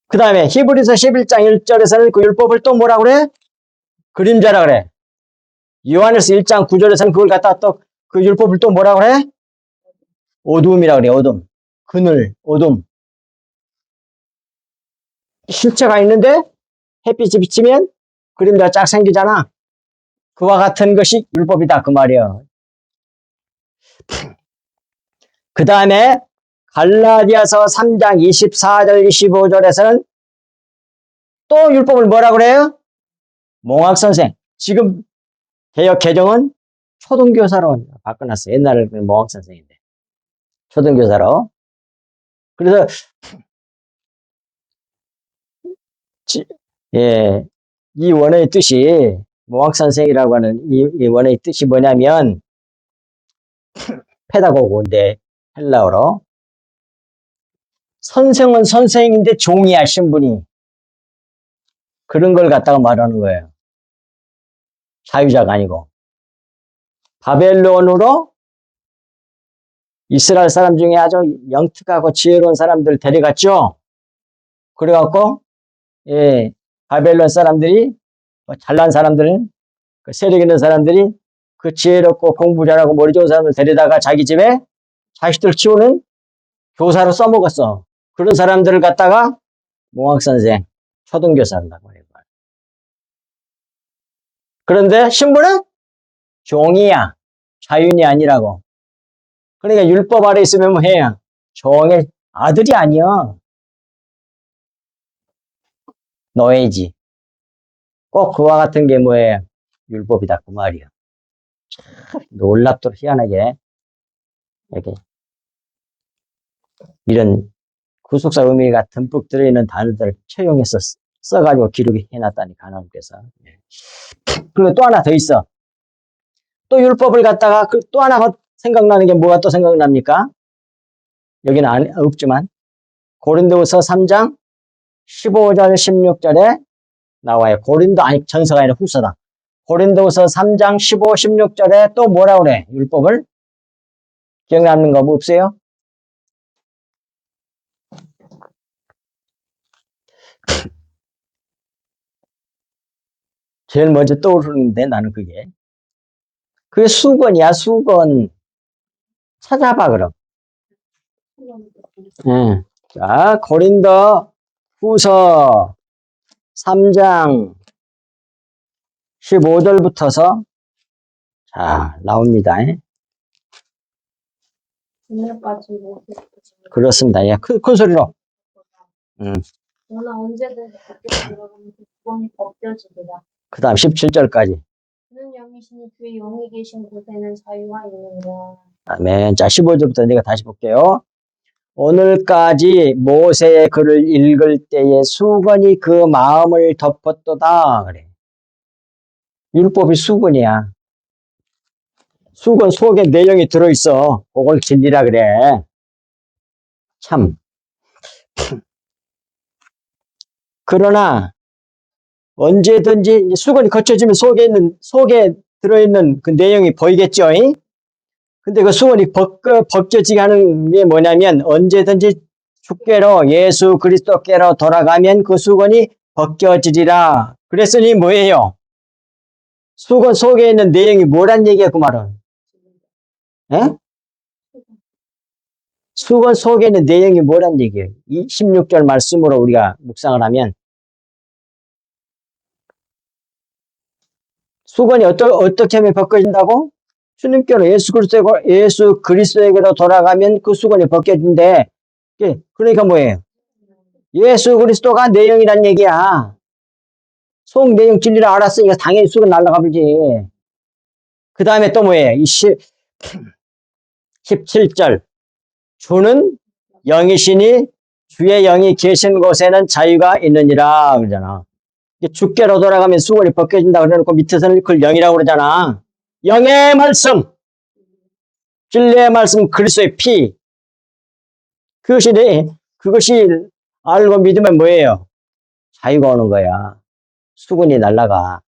그 다음에 히브리서 11장 1절에서는 그 율법을 또 뭐라 그래? 그림자라 그래. 요한일서 1장 9절에서는 그걸 갖다 또 그 율법을 또 뭐라 그래? 어둠이라 그래, 어둠. 그늘, 어둠. 실체가 있는데 햇빛이 비치면 그림자가 쫙 생기잖아. 그와 같은 것이 율법이다 그 말이야. 그 다음에 갈라디아서 3장 24절 25절에서는 또 율법을 뭐라 그래요? 몽학선생. 지금 개역 개정은 초등교사로 바꿔놨어요. 옛날에는 몽학선생인데 초등교사로. 그래서 이 원어의 뜻이 모학선생이라고 하는 이 원어의 뜻이 뭐냐면 페다고고인데 헬라어로 선생은 선생인데 종이야 신분이. 그런 걸 갖다가 말하는 거예요. 사유자가 아니고. 바벨론으로 이스라엘 사람 중에 아주 영특하고 지혜로운 사람들 데려갔죠. 그래갖고 바벨론 사람들이 잘난 사람들, 세력 있는 사람들이 그 지혜롭고 공부 잘하고 머리 좋은 사람들 데려다가 자기 집에 자식들 키우는 교사로 써먹었어. 그런 사람들을 갖다가 몽학선생, 초등교사한다고 해요. 그런데 신부는 종이야. 자윤이 아니라고. 그러니까 율법 아래 있으면 뭐 해야 종의 아들이 아니야. 노예지. 꼭 그와 같은 게 뭐예요? 율법이다 그 말이야. 참 놀랍도록 희한하게 이렇게 이런 구속사 의미가 듬뿍 들어있는 단어들을 채용해서 써가지고 기록해 놨다니 하나님께서. 그리고 또 하나 더 있어. 또 율법을 갖다가 또 하나 생각나는 게 뭐가 또 생각납니까? 여기는 없지만 고린도후서 3장 15절 16절에 나와요. 전서가 아니라 후서다. 고린도후서 3장 15, 16절에 또 뭐라 그래? 율법을 기억나는 거 뭐 없어요? 제일 먼저 떠오르는데 나는 그게 수건이야 수건. 찾아봐 그럼. 네. 자 고린도 후서 3장 15절부터서 자 나옵니다. 그렇습니다. 예, 큰 소리로.
너는 언제든 밖에 들어가면 그 구원이 벗겨지리라.
그 다음 17절까지.
그는 영이시니 그의 영이 계신 곳에는 자유가 있느니라.
아멘. 자 15절부터 내가 다시 볼게요. 오늘까지 모세의 글을 읽을 때에 수건이 그 마음을 덮었도다. 그래. 율법이 수건이야. 수건 속에 내용이 들어있어. 그걸 진리라 그래. 참. 그러나 언제든지 수건이 거쳐지면 속에 들어있는 그 내용이 보이겠죠. 근데 그 수건이 벗겨지게 하는 게 뭐냐면 언제든지 주께로 예수 그리스도께로 돌아가면 그 수건이 벗겨지리라. 그랬으니 뭐예요? 수건 속에 있는 내용이 뭐란 얘기야 그 말은? 에? 수건 속에 있는 내용이 뭐란 얘기예요? 이 16절 말씀으로 우리가 묵상을 하면 수건이 어떻게 하면 벗겨진다고? 주님께로 예수 그리스도에게로 돌아가면 그 수건이 벗겨진대. 그러니까 뭐예요? 예수 그리스도가 내용이란 얘기야. 속 내용 진리를 알았으니까 당연히 수건 날아가 버리지. 그 다음에 또 뭐예요? 17절. 주는 영이시니 주의 영이 계신 곳에는 자유가 있느니라 그러잖아. 주께로 돌아가면 수건이 벗겨진다 그래놓고 밑에서는 그걸 영이라고 그러잖아. 영의 말씀, 진리의 말씀, 그리스도의 피. 그것이 알고 믿으면 뭐예요? 자유가 오는 거야. 수건이 날아가.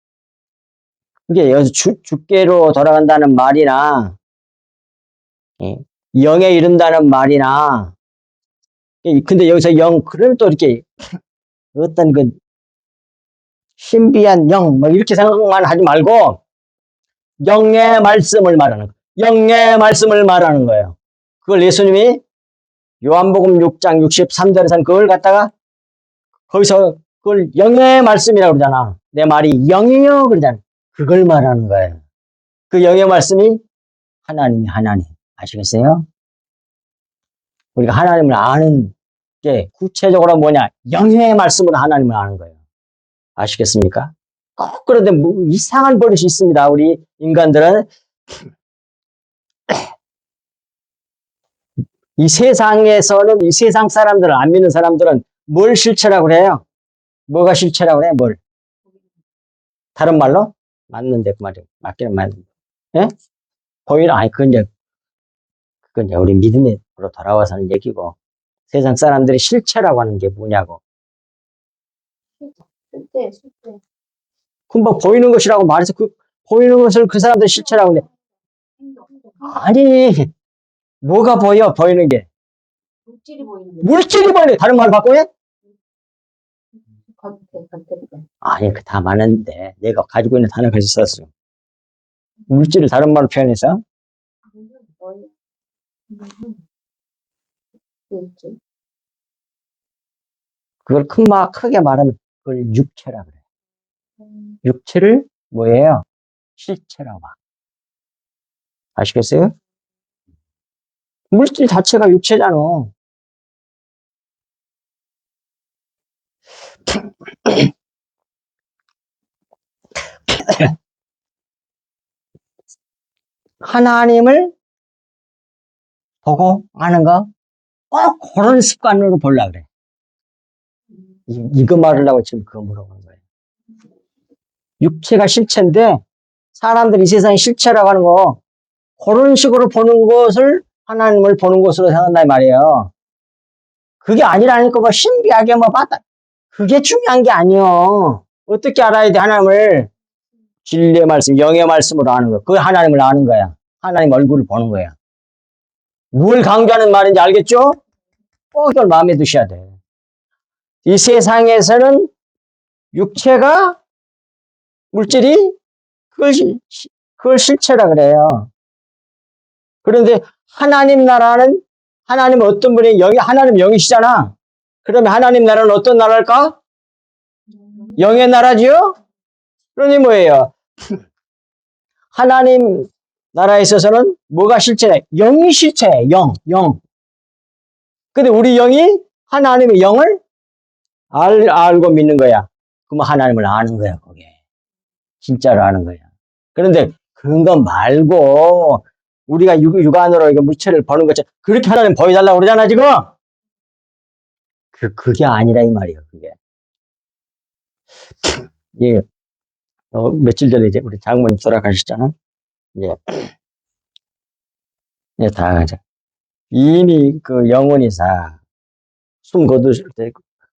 이게 여기서 주께로 돌아간다는 말이나 영에 이른다는 말이나 근데 여기서 그러면 또 이렇게 어떤 그 신비한 뭐 이렇게 생각만 하지 말고 영의 말씀을 말하는 거예요. 영의 말씀을 말하는 거예요. 그걸 예수님이 요한복음 6장 63절에서는 그걸 갖다가 거기서 그걸 영의 말씀이라고 그러잖아. 내 말이 영이요 그러잖아. 그걸 말하는 거예요. 그 영의 말씀이 하나님. 아시겠어요? 우리가 하나님을 아는 게 구체적으로 뭐냐? 영의 말씀으로 하나님을 아는 거예요. 아시겠습니까? 꼭 그런데 뭐 이상한 버릇이 있습니다. 우리 인간들은 이 세상에서는 이 세상 사람들을 안 믿는 사람들은 뭘 실체라고 그래요? 뭐가 실체라고 그래? 뭘? 다른 말로? 맞는데 그 말이 맞기는 맞는데. 예? 아니 그건 이제 우리 믿음으로 돌아와서 하는 얘기고 세상 사람들이 실체라고 하는 게 뭐냐고.
실제.
금방 보이는 것이라고 말해서 그 보이는 것을 그 사람들 실체라고 해.
행동.
아니 뭐가 보여 보이는 게
물질이 보이는 거.
물질이 보이네. 다른 말 바꾸면
겉에.
아니 그 다 많은데 내가 가지고 있는 단어가 있었어. 물질을 다른 말로 표현해서
뭐예요? 물질.
그걸 크게 말하면 그걸 육체라 그래.
음,
육체를 뭐예요? 실체라고 봐. 아시겠어요? 물질 자체가 육체잖아. 하나님을 보고 아는 거 꼭 그런 습관으로 보려고 그래. 이거 말하려고 지금 그거 물어보는 거예요. 육체가 실체인데 사람들이 이 세상의 실체라고 하는 거 그런 식으로 보는 것을 하나님을 보는 것으로 생각한다 이 말이에요. 그게 아니라니까 뭐 신비하게 뭐 봤다. 그게 중요한 게 아니요. 어떻게 알아야 돼 하나님을 진리의 말씀, 영의 말씀으로 아는 거. 그게 하나님을 아는 거야. 하나님 얼굴을 보는 거야. 뭘 강조하는 말인지 알겠죠? 꼭 이걸 마음에 두셔야 돼. 이 세상에서는 육체가 물질이 그걸 실체라 그래요. 그런데 하나님 나라는 하나님은 어떤 분이 하나님 영이시잖아. 그러면 하나님 나라는 어떤 나라일까? 영의 나라지요? 그러니 뭐예요? 하나님 나라에 있어서는 뭐가 실체냐? 영이 실체예요. 영. 근데 우리 영이 하나님의 영을 알고 믿는 거야. 그러면 하나님을 아는 거야, 그게. 진짜로 아는 거야. 그런데 그런 거 말고 우리가 육안으로 이거 물체를 보는 것처럼 그렇게 하나님 보여달라고 그러잖아, 지금? 그게 아니라 이 말이야, 그게. 예, 며칠 전에 이제 우리 장모님 돌아가셨잖아. 예, 예, 다 이미 그 영혼이사 숨 거두실 때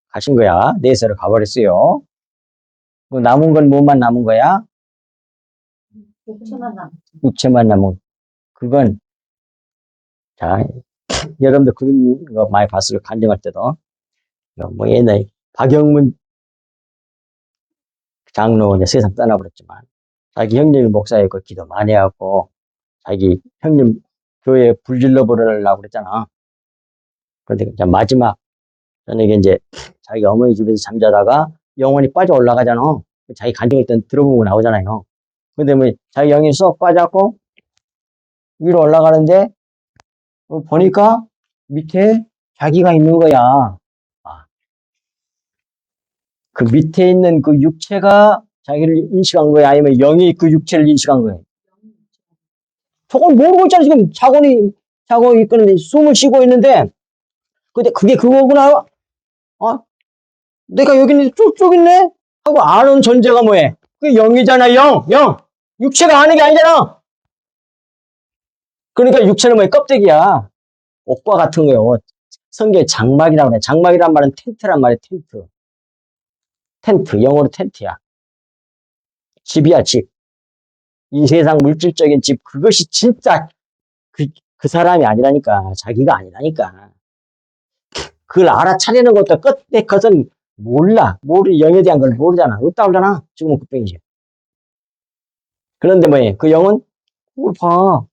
가신 거야. 내세로 가버렸어요. 그 남은 건 뭐만 남은 거야?
육체만 남.
육체만 남은. 그건, 자, 여러분들 그거 많이 봤을 거 간증할 때도. 뭐 옛날에 박영문 장로 이제 세상 떠나버렸지만, 자기 형님이 목사였고 기도 많이 하고, 자기 형님 교회 불질러 버리려고 그랬잖아. 그런데 이제 마지막, 저녁에 이제 자기 어머니 집에서 잠자다가 영혼이 빠져 올라가잖아. 자기 간증했던 들어보고 나오잖아요. 근데 뭐 자기 영이 쏙 빠졌고 위로 올라가는데 보니까 밑에 자기가 있는 거야. 그 밑에 있는 그 육체가 자기를 인식한 거야? 아니면 영이 그 육체를 인식한 거야? 저걸 모르고 있잖아. 지금 자고 있는데 숨을 쉬고 있는데 근데 그게 그거구나. 어? 내가 여기 있는데 쭉 있네? 하고 아는 존재가 뭐해? 그게 영이잖아. 영. 육체가 아는 게 아니잖아. 그러니까 육체는 뭐야? 껍데기야. 옷과 같은 거예요. 옷. 성경에 장막이라고 그래. 장막이란 말은 텐트란 말이야. 텐트. 영어로 텐트야. 집이야, 집. 이 세상 물질적인 집. 그것이 진짜 그 사람이 아니라니까. 자기가 아니라니까. 그걸 알아차리는 것도 끝에 것은 몰라. 영에 대한 걸 모르잖아. 없다 그러잖아. 지금은 그뿐이지. 그런데 뭐해? 그 영은 그걸 봐.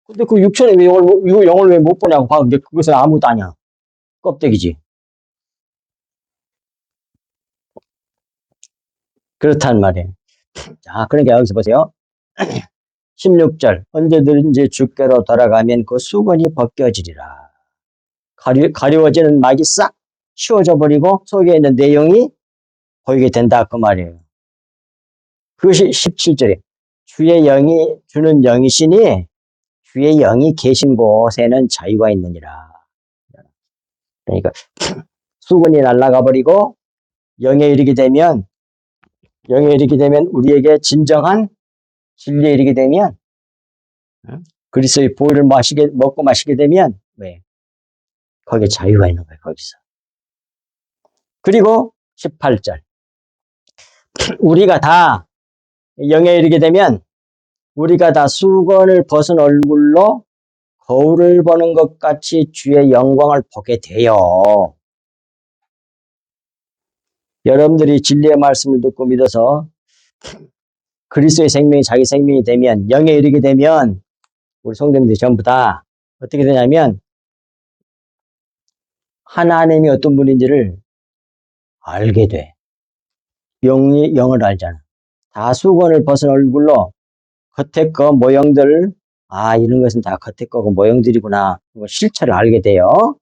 근데 그 육체는 왜 영을 왜 못 보냐고 봐. 근데 그것은 아무것도 아니야. 껍데기지. 그렇단 말이에요. 자, 그러니까 여기서 보세요. 16절. 언제든지 주께로 돌아가면 그 수건이 벗겨지리라. 가려워지는 막이 싹 치워져 버리고 속에 있는 내용이 보이게 된다. 그 말이에요. 그것이 17절에 주의 영이 주는 영이시니 주의 영이 계신 곳에는 자유가 있느니라. 그러니까 수건이 날아가 버리고 영에 이르게 되면 영에 이르게 되면 우리에게 진정한 진리에 이르게 되면 그리스도의 보혈을 먹고 마시게 되면 왜? 거기에 자유가 있는 거예요. 거기서. 그리고 18절 우리가 다 영에 이르게 되면 우리가 다 수건을 벗은 얼굴로 거울을 보는 것 같이 주의 영광을 보게 돼요. 여러분들이 진리의 말씀을 듣고 믿어서 그리스도의 생명이 자기 생명이 되면 영에 이르게 되면 우리 성도님들이 전부 다 어떻게 되냐면 하나님이 어떤 분인지를 알게 돼. 영을 알잖아. 다 수건을 벗은 얼굴로 겉에 거 모형들 이런 것은 다 겉에 거고 모형들이구나. 실체를 알게 돼요.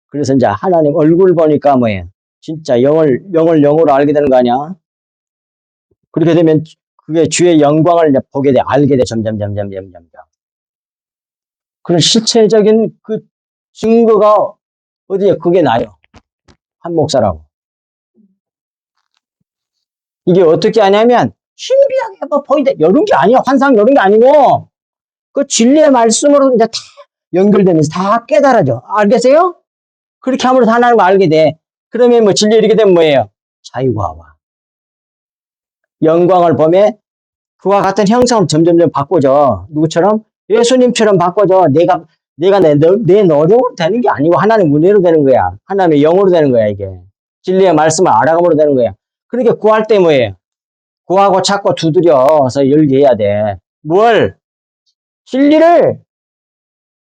그래서 이제 하나님 얼굴 보니까 뭐예요? 진짜 영을 영으로 알게 되는 거 아니야? 그렇게 되면 그게 주의 영광을 이제 보게 돼. 알게 돼. 점점. 그런 실체적인 그 증거가 어디에 그게 나요. 한 목사라고. 이게 어떻게 하냐면 신비하게 뭐 보인다. 이런 게 아니야. 환상 이런 게 아니고 그 진리의 말씀으로 이제 다 연결되면서 다 깨달아져. 알겠어요? 그렇게 함으로써 하나님을 알게 돼. 그러면 뭐 진리 이렇게 되면 뭐예요? 자유가 와. 영광을 보며 그와 같은 형상으로 점점 바꿔져. 누구처럼? 예수님처럼 바꿔져. 내가 내 노력으로 되는 게 아니고 하나님 은혜로 되는 거야. 하나님의 영으로 되는 거야, 이게. 진리의 말씀을 알아감으로 되는 거야. 그러니까 구할 때 뭐예요? 구하고 찾고 두드려서 열게 해야 돼. 뭘? 진리를!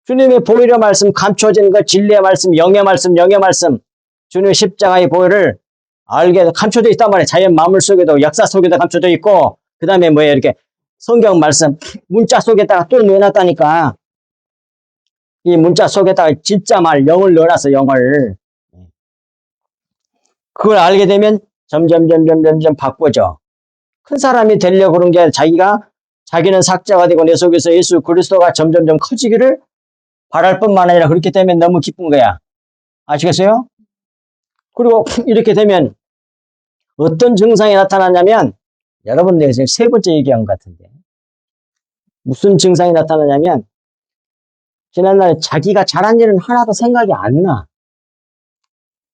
주님의 보혈의 말씀, 감춰진 것, 진리의 말씀, 영의 말씀, 주님의 십자가의 보혈을 알게 감춰져 있단 말이에요. 자연 만물 속에도, 역사 속에도 감춰져 있고, 그 다음에 뭐예요? 이렇게 성경 말씀, 문자 속에다가 또 넣어놨다니까. 이 문자 속에다가 진짜 말, 영을 넣어놨어, 영을. 그걸 알게 되면 점점 바꿔져. 큰 사람이 되려고 그런 게 아니라 자기는 삭자가 되고 내 속에서 예수 그리스도가 점점 커지기를 바랄 뿐만 아니라 그렇게 되면 너무 기쁜 거야. 아시겠어요? 그리고 이렇게 되면 어떤 증상이 나타나냐면 여러분들 지금 세 번째 얘기한 것 같은데 무슨 증상이 나타나냐면 지난날에 자기가 잘한 일은 하나도 생각이 안 나.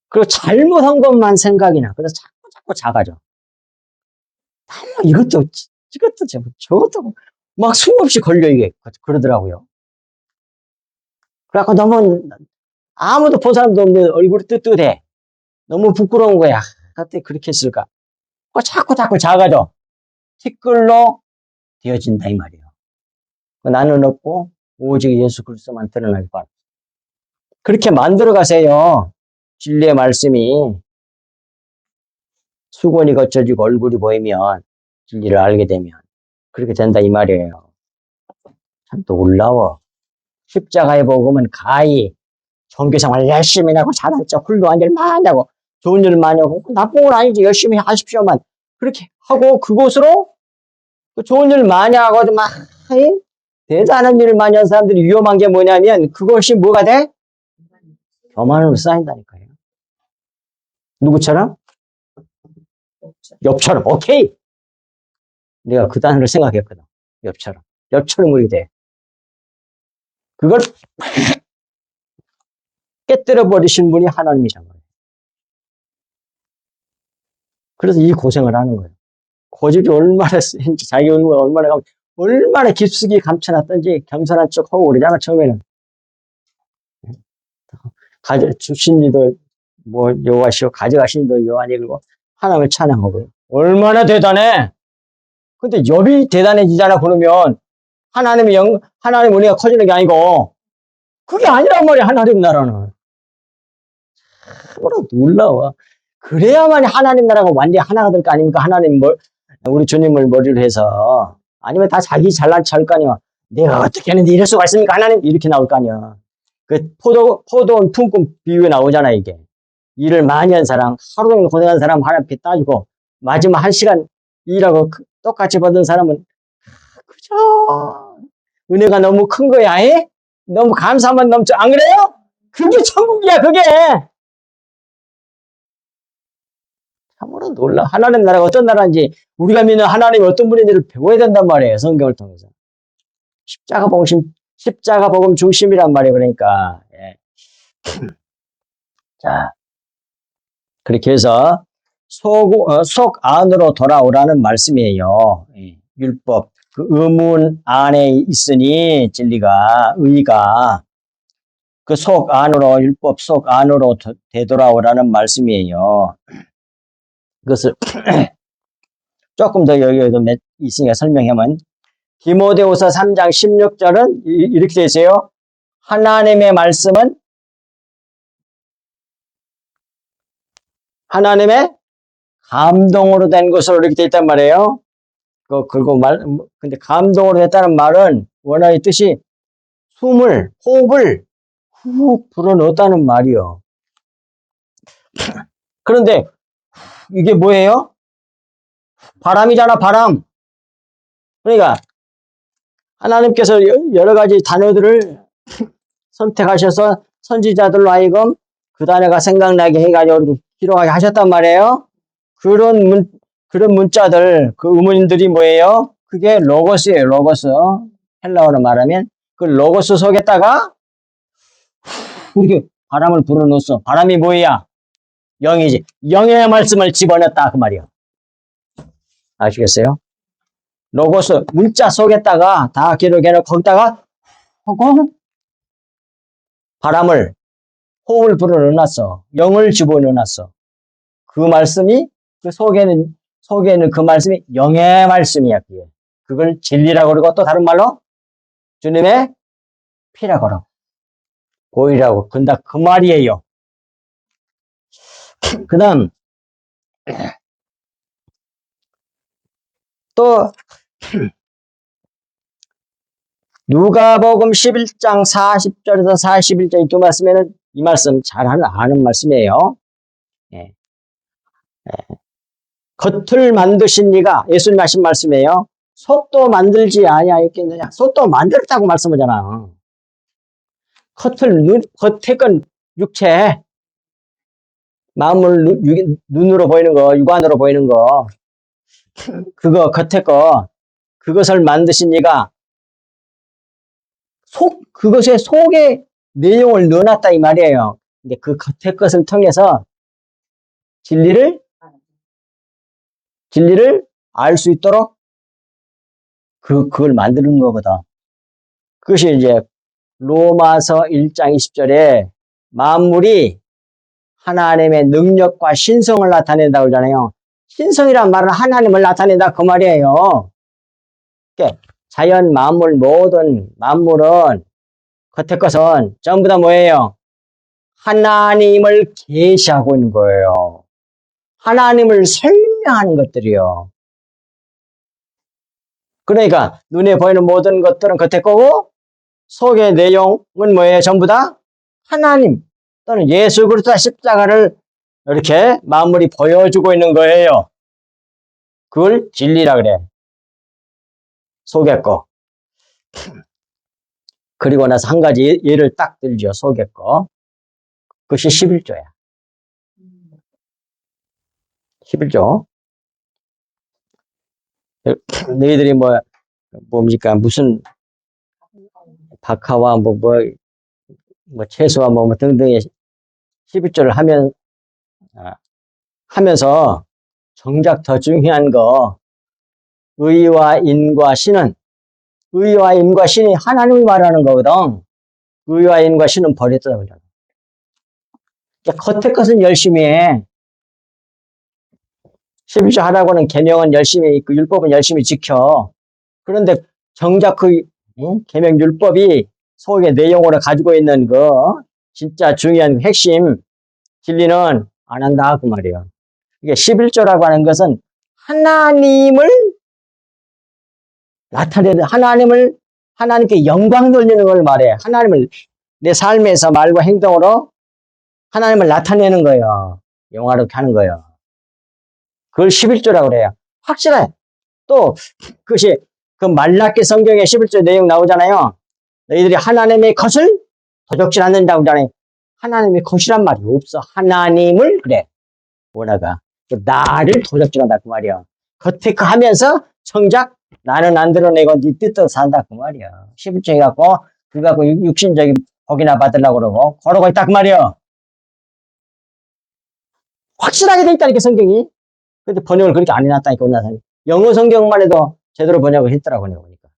그리고 잘못한 것만 생각이 나. 그래서 자꾸 작아져. 이것도 저것도 막 수없이 걸려 이게 그러더라고요. 그래갖고 너무 아무도 본 사람도 없는데 얼굴이 뜨뜻해. 너무 부끄러운 거야. 그때 그렇게 했을까? 자꾸 작아져. 티끌로 되어진다 이 말이에요. 나는 없고 오직 예수 그리스도만 드러날 것. 그렇게 만들어 가세요. 진리의 말씀이 수건이 걷혀지고 얼굴이 보이면 진리를 알게 되면 그렇게 된다 이 말이에요. 참 놀라워. 십자가의 복음은 가히 종교생활 열심히 하고 잘한 척 훌륭한 일 많이 하고 좋은 일 많이 하고 나쁜 건 아니지. 열심히 하십시오만 그렇게 하고 그곳으로 좋은 일 많이 하고 막 대단한 일을 많이 한 사람들이 위험한 게 뭐냐면 그것이 뭐가 돼? 교만으로 쌓인다니까요. 누구처럼? 욥처럼. 오케이. 내가 그 단어를 생각했거든. 욥처럼 우리 돼. 그걸 깨뜨려 버리신 분이 하나님이잖아요. 그래서 이 고생을 하는 거예요. 고집이 얼마나 센지 자기 얼마나 깊숙이 감춰놨던지 겸손한 척하고 그러잖아 처음에는. 주신 이도 뭐 여호와시오 가져가신 이도 여호와니고 하나님을 찬양하고 얼마나 대단해. 근데 욥이 대단해지잖아 그러면 하나님 은혜가 커지는 게 아니고 그게 아니란 말이야. 하나님 나라는 놀라워. 그래야만 하나님 나라가 완전히 하나가 될 거 아닙니까? 우리 주님을 머리로 해서 아니면 다 자기 잘난 척할 거 아니야. 내가 어떻게 했는데 이럴 수가 있습니까? 하나님 이렇게 나올 거 아니야. 그 포도원 품꾼 비유에 나오잖아 이게. 일을 많이 한 사람, 하루 종일 고생한 사람 하나님께 따지고 마지막 1시간 일하고 똑같이 받은 사람은 그죠? 은혜가 너무 큰 거야. 너무 감사만 넘쳐. 안 그래요? 그게 천국이야 그게. 참으로 놀라. 하나님 나라가 어떤 나라인지, 우리가 믿는 하나님이 어떤 분인지를 배워야 된단 말이에요. 성경을 통해서. 십자가 복음 중심이란 말이에요. 그러니까. 예. 자, 그렇게 해서 속 안으로 돌아오라는 말씀이에요. 예. 율법. 그 의문 안에 있으니 진리가, 의가 그 속 안으로, 율법 속 안으로 되돌아오라는 말씀이에요. 그것을 조금 더 여기에도 있으니까 설명하면, 디모데후서 3장 16절은 이렇게 되어 있어요. 하나님의 말씀은 하나님의 감동으로 된 것으로 이렇게 되어 있단 말이에요. 근데 감동으로 됐다는 말은 원어의 뜻이 호흡을 훅 불어넣었다는 말이요. 그런데 이게 뭐예요? 바람이잖아, 바람. 그러니까 하나님께서 여러 가지 단어들을 선택하셔서 선지자들로 하여금 그 단어가 생각나게 해가지고 기록하게 하셨단 말이에요. 그런 문자들, 그 의문들이 뭐예요? 그게 로고스예요, 로고스. 헬라어로 말하면 그 로고스 속에다가 이렇게 바람을 불어넣었어. 바람이 뭐야? 영이지. 영의 말씀을 집어넣었다 그 말이요. 아시겠어요? 로고스 문자 속에다가 다 기록해놓고 거기다가 하고 바람을, 호흡을 불어넣어놨어. 영을 집어넣어놨어. 그 말씀이 그 속에는 그 말씀이 영의 말씀이야. 그게. 그걸 진리라고 그러고 또 다른 말로 주님의 피라고 하라고. 보이라고. 근데 그 말이에요. 그 다음 또 누가복음 11장 40절에서 41절 이 말씀에는 이 말씀 잘 아는 말씀이에요. 예. 겉을 만드신 이가, 예수님 하신 말씀이에요. 속도 만들지 아니하였겠느냐. 속도 만들었다고 말씀하잖아. 겉에 건 육체, 마음을 눈으로 보이는 거, 육안으로 보이는 거, 그거 겉에 거, 그것을 만드신 이가 그것의 속에 내용을 넣어놨다 이 말이에요. 근데 그 겉에 것을 통해서 진리를 알 수 있도록 그걸 만드는 거거든. 그것이 이제 로마서 1장 20절에 만물이 하나님의 능력과 신성을 나타낸다고 그러잖아요. 신성이란 말은 하나님을 나타낸다 그 말이에요. 그러니까 자연 만물 모든 만물은 겉에 것은 전부 다 뭐예요? 하나님을 계시하고 있는 거예요. 하나님을 설명하는 것들이요. 그러니까 눈에 보이는 모든 것들은 겉에 거고 속의 내용은 뭐예요? 전부 다 하나님 또는 예수 그리스도 십자가를 이렇게 만물이 보여주고 있는 거예요. 그걸 진리라 그래. 속의 거. 그리고 나서 한 가지 예를 딱 들죠. 속의 거. 그것이 11조야. 11조. 너희들이 뭡니까? 무슨 박하와 채소와 등등의 11조를 하면서 정작 더 중요한 거, 의와 인과 신은, 의와 인과 신이 하나님이 말하는 거거든. 의와 인과 신은 버렸다고 그러잖아. 겉에 것은 열심히 해. 11조 하라고는 계명은 열심히, 그 율법은 열심히 지켜. 그런데 정작 계명 율법이 속의 내용으로 가지고 있는 진짜 중요한 핵심 진리는 안 한다 그 말이에요. 이게 11조라고 하는 것은 하나님을 나타내는, 하나님께 영광 돌리는 걸 말해. 하나님을 내 삶에서 말과 행동으로 하나님을 나타내는 거예요. 영화롭게 하는 거예요. 그걸 11조라고 그래요. 확실해. 또 그것이 그 말라기 성경에 11조 내용 나오잖아요. 너희들이 하나님의 것을 도적질 않는다고 그러잖아요. 하나님의 것이란 말이 없어. 하나님을 그래. 원어가. 나를 도적질한다 그 말이야. 겉에 그 하면서 정작 나는 안 드러내고 네 뜻대로 산다 그 말이야. 시부증 해갖고 그거 갖고 육신적인 복이나 받으려고 그러고 그러고 있다 그 말이야. 확실하게 돼 있다니까 성경이. 근데 번역을 그렇게 안 해놨다니까 우리나라 성경. 영어 성경만 해도 제대로 번역을 했더라고 내가 보니까.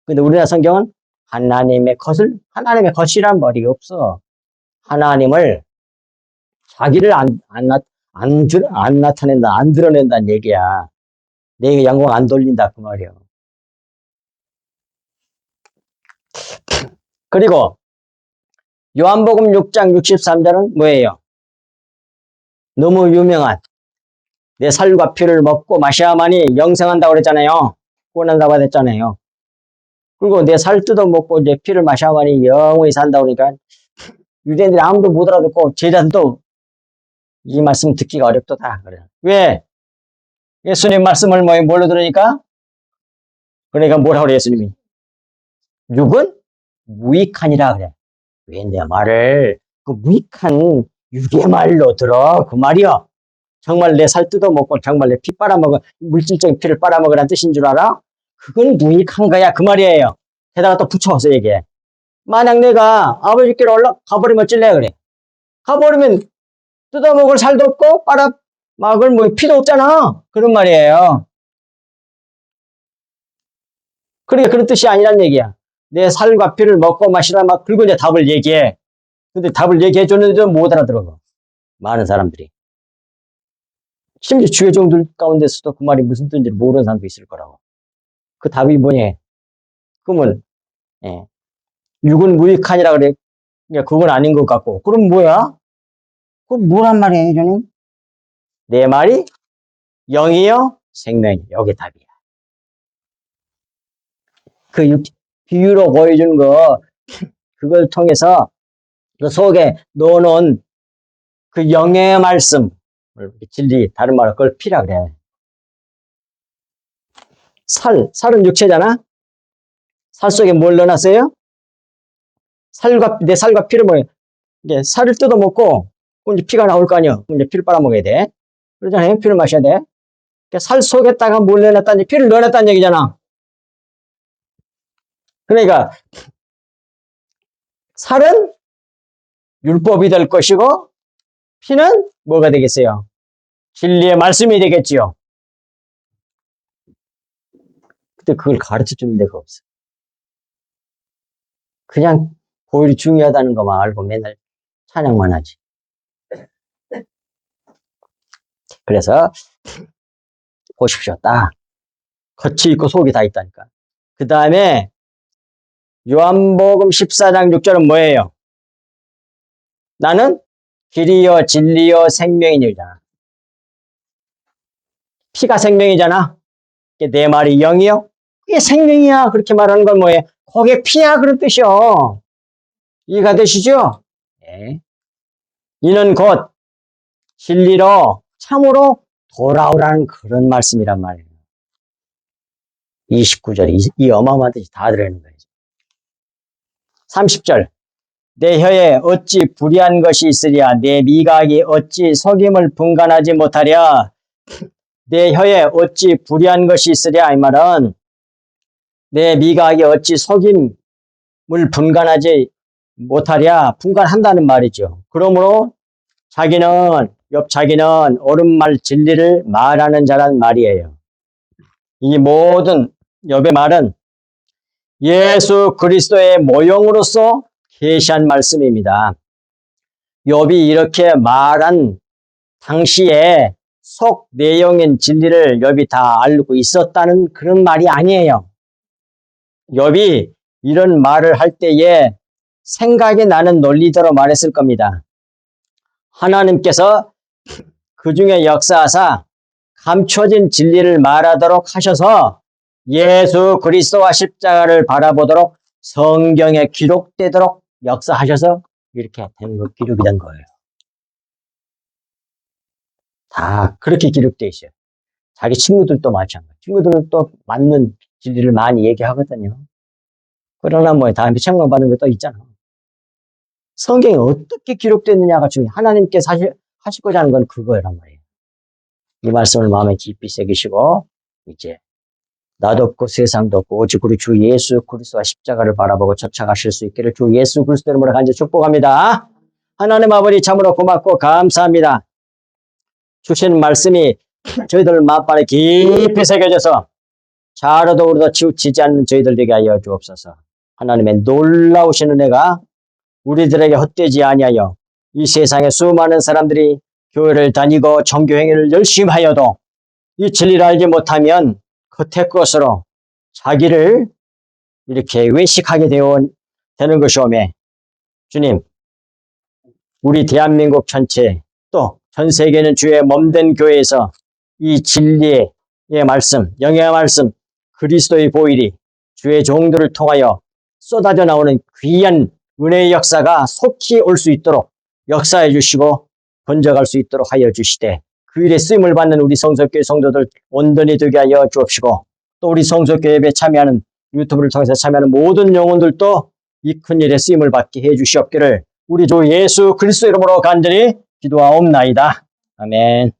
근데 우리나라 성경은 하나님의 것이란 말이 없어. 하나님을 자기를 안 나타낸다, 안 드러낸다는 얘기야. 내게 영광 안 돌린다 그 말이야. 그리고 요한복음 6장 63절은 뭐예요? 너무 유명한 내 살과 피를 먹고 마셔야만이 영생한다고 그랬잖아요. 구원한다고 그랬잖아요. 그리고 내 살 뜯어 먹고 내 피를 마셔야만이 영원히 산다고 그러니까 유대인들이 아무도 못 알아듣고 제자들도 이 말씀 듣기가 어렵다. 그래. 왜? 예수님 말씀을 뭘로 들으니까? 그러니까 뭐라고 그래 예수님이? 육은 무익하니라 그래. 왜 내 말을 그 무익한 육의 말로 들어? 그 말이야. 정말 내 살 뜯어먹고 정말 내 피 빨아먹어 물질적인 피를 빨아먹으라는 뜻인 줄 알아? 그건 무익한 거야 그 말이에요. 게다가 또 붙여서 얘기해. 만약 내가 아버지께로 가버리면 어쩔래 그래. 가버리면 뜯어먹을 살도 없고 빨아먹을 뭐 피도 없잖아. 그런 말이에요. 그러니까 그런 뜻이 아니란 얘기야. 내 살과 피를 먹고 마시라 막 그리고 이제 답을 얘기해. 근데 답을 얘기해 줬는데도 못 알아들어. 많은 사람들이. 심지어 주의종들 가운데서도 그 말이 무슨 뜻인지 모르는 사람도 있을 거라고. 그 답이 뭐냐? 그러면 육은 무익하니라 그래. 그건 아닌 것 같고. 그럼 뭐야? 그럼 뭐란 말이에요, 주님? 내 말이 영이요, 생명이요. 여기 답이야. 그 비유로 보여준 거, 그걸 통해서 그 속에 넣어놓은 그 영의 말씀, 진리, 다른 말로 그걸 피라 그래. 살은 육체잖아? 살 속에 뭘 넣어놨어요? 내 살과 피를 뭐예요? 이제 살을 뜯어먹고, 그럼 이제 피가 나올 거 아니야. 그럼 이제 피를 빨아먹어야 돼. 그러잖아요. 피를 마셔야 돼. 그러니까 살 속에다가 뭘 넣어놨다는 피를 넣어놨다는 얘기잖아. 그러니까 살은 율법이 될 것이고 피는 뭐가 되겠어요? 진리의 말씀이 되겠지요. 근데 그걸 가르쳐 주는 데가 없어. 그냥 보혈이 중요하다는 것만 알고 맨날 찬양만 하지. 그래서 보십시오. 딱 겉이 있고 속이 다 있다니까. 그 다음에 요한복음 14장 6절은 뭐예요? 나는 길이요 진리요 생명이니라. 피가 생명이잖아. 내 말이 영이요? 그게 생명이야. 그렇게 말하는 건 뭐예요? 그게 피야. 그런 뜻이요. 이해가 되시죠? 네. 이는 곧 진리로 참으로 돌아오라는 그런 말씀이란 말이에요. 29절 이 어마어마한 뜻이 다 들어있는 거예요. 30절 내 혀에 어찌 불의한 것이 있으랴 내 미각이 어찌 속임을 분간하지 못하랴. 내 혀에 어찌 불의한 것이 있으랴 이 말은 내 미각이 어찌 속임을 분간하지 못하랴. 분간한다는 말이죠. 그러므로 자기는 옳은 말 진리를 말하는 자란 말이에요. 이 모든 욥의 말은 예수 그리스도의 모형으로서 계시한 말씀입니다. 욥이 이렇게 말한 당시에 속 내용인 진리를 욥이 다 알고 있었다는 그런 말이 아니에요. 욥이 이런 말을 할 때에 생각이 나는 논리대로 말했을 겁니다. 하나님께서 그 중에 역사하사 감춰진 진리를 말하도록 하셔서 예수 그리스도와 십자가를 바라보도록 성경에 기록되도록 역사하셔서 이렇게 기록이 된 거예요. 다 그렇게 기록되어 있어요. 자기 친구들도 마찬가지. 친구들도 맞는 진리를 많이 얘기하거든요. 그러나 뭐 다음에 책망받은 것도 있잖아. 성경이 어떻게 기록됐느냐가 중요해. 하나님께서 하시고자 하는 건 그거란 말이에요. 이 말씀을 마음에 깊이 새기시고 이제 나도 없고 세상도 없고 오직 우리 주 예수 그리스도와 십자가를 바라보고 쫓아가실 수 있기를 주 예수 그리스도 이름으로 간절히 축복합니다. 하나님 아버지 참으로 고맙고 감사합니다. 주신 말씀이 저희들 마음판에 깊이 새겨져서 자라도 우리도 치우치지 않는 저희들 되게 하여 주옵소서. 하나님의 놀라우신 은혜가 우리들에게 헛되지 아니하여 이 세상에 수많은 사람들이 교회를 다니고 정교행위를 열심히 하여도 이 진리를 알지 못하면 겉의 것으로 자기를 이렇게 외식하게 되는 것이오매 주님 우리 대한민국 전체 또 전 세계는 주의 몸된 교회에서 이 진리의 말씀, 영의 말씀, 그리스도의 보일이 주의 종들을 통하여 쏟아져 나오는 귀한 은혜의 역사가 속히 올 수 있도록 역사해 주시고 번져갈 수 있도록 하여 주시되 그 일에 쓰임을 받는 우리 성석교회 성도들 온전히 되게 하여 주옵시고 또 우리 성석교회 예배에 참여하는 유튜브를 통해서 참여하는 모든 영혼들도 이 큰 일에 쓰임을 받게 해 주시옵기를 우리 주 예수 그리스도 이름으로 간절히 기도하옵나이다. 아멘.